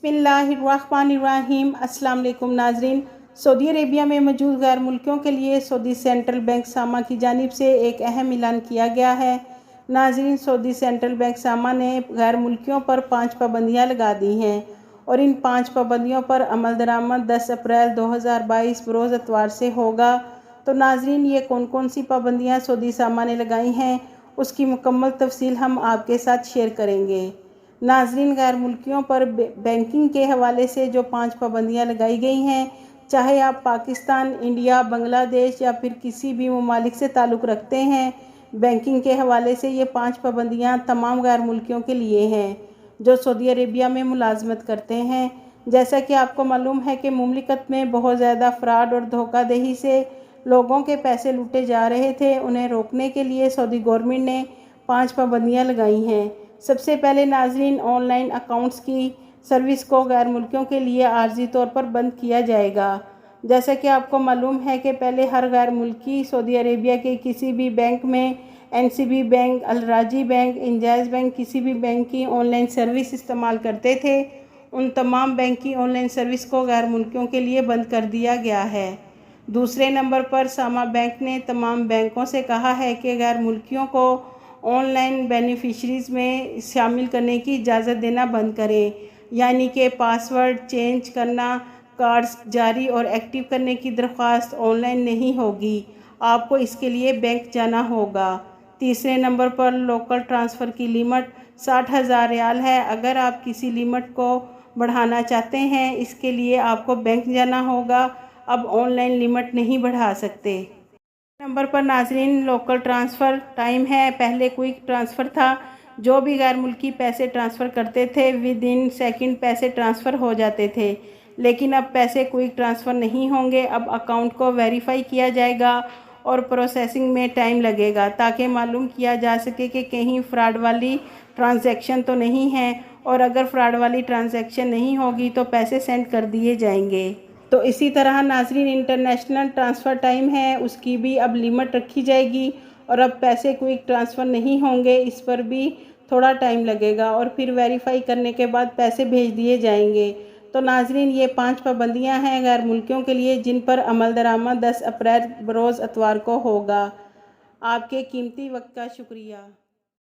बिस्मिल्लाहिर्रहमानिर्रहीम। अस्सलाम वालेकुम नाजरीन। सऊदी अरेबिया में मौजूद गैर मुल्कियों के लिए सऊदी सेंट्रल बैंक सामा की जानिब से एक अहम ऐलान किया गया है। नाजरीन, सऊदी सेंट्रल बैंक सामा ने गैर मुल्कियों पर 5 पाबंदियाँ लगा दी हैं और इन 5 पाबंदियों पर अमल दरामद 10 अप्रैल 2022 बरोज़ इतवार से होगा। तो नाजरीन, ये कौन कौन सी पाबंदियाँ सऊदी सामा ने लगाई हैं, उसकी मुकम्मल तफसील हम आपके साथ शेयर करेंगे। नाजरीन, गैर मुल्कियों पर बैंकिंग के हवाले से जो 5 पाबंदियाँ लगाई गई हैं, चाहे आप पाकिस्तान, इंडिया, बांग्लादेश या फिर किसी भी ममालिक से ताल्लुक़ रखते हैं, बैंकिंग के हवाले से ये 5 पाबंदियाँ तमाम गैर मुल्कियों के लिए हैं जो सऊदी अरेबिया में मुलाजमत करते हैं। जैसा कि आपको मालूम है कि मुमलिकत में बहुत ज़्यादा फ़्रॉड और धोखाधड़ी से लोगों के पैसे लूटे जा रहे थे। उन्हें रोकने के लिए सऊदी गवर्नमेंट ने 5 पाबंदियाँ लगाई हैं। सबसे पहले नाजरीन, ऑनलाइन अकाउंट्स की सर्विस को गैर मुल्कियों के लिए आर्जी तौर पर बंद किया जाएगा। जैसा कि आपको मालूम है कि पहले हर गैर मुल्की सऊदी अरेबिया के किसी भी बैंक में एनसीबी बैंक, अलराजी बैंक, इंजाज बैंक, किसी भी बैंक की ऑनलाइन सर्विस इस्तेमाल करते थे। उन तमाम बैंक की ऑनलाइन सर्विस को गैर मुल्कियों के लिए बंद कर दिया गया है। दूसरे नंबर पर सामा बैंक ने तमाम बैंकों से कहा है कि गैर मुल्कियों को ऑनलाइन बेनिफिशरीज में शामिल करने की इजाज़त देना बंद करें, यानी कि पासवर्ड चेंज करना, कार्ड्स जारी और एक्टिव करने की दरख्वास्त ऑनलाइन नहीं होगी, आपको इसके लिए बैंक जाना होगा। तीसरे नंबर पर लोकल ट्रांसफ़र की लिमिट 60,000 रियाल है। अगर आप किसी लिमिट को बढ़ाना चाहते हैं, इसके लिए आपको बैंक जाना होगा। अब ऑनलाइन लिमिट नहीं बढ़ा सकते। नंबर पर नाजरीन, लोकल ट्रांसफ़र टाइम है। पहले क्विक ट्रांसफ़र था, जो भी गैर मुल्की पैसे ट्रांसफ़र करते थे विद इन सेकंड पैसे ट्रांसफ़र हो जाते थे, लेकिन अब पैसे क्विक ट्रांसफ़र नहीं होंगे। अब अकाउंट को वेरीफाई किया जाएगा और प्रोसेसिंग में टाइम लगेगा, ताकि मालूम किया जा सके कि कहीं फ़्रॉड वाली ट्रांजैक्शन तो नहीं है, और अगर फ़्रॉड वाली ट्रांजैक्शन नहीं होगी तो पैसे सेंड कर दिए जाएंगे। तो इसी तरह नाजरीन, इंटरनेशनल ट्रांसफ़र टाइम है, उसकी भी अब लिमिट रखी जाएगी और अब पैसे क्विक ट्रांसफ़र नहीं होंगे, इस पर भी थोड़ा टाइम लगेगा और फिर वेरीफाई करने के बाद पैसे भेज दिए जाएंगे। तो नाजरीन, ये 5 पाबंदियाँ हैं गैर मुल्कियों के लिए, जिन पर अमल दरामद 10 अप्रैल बरोज़ इतवार को होगा। आपके कीमती वक्त का शुक्रिया।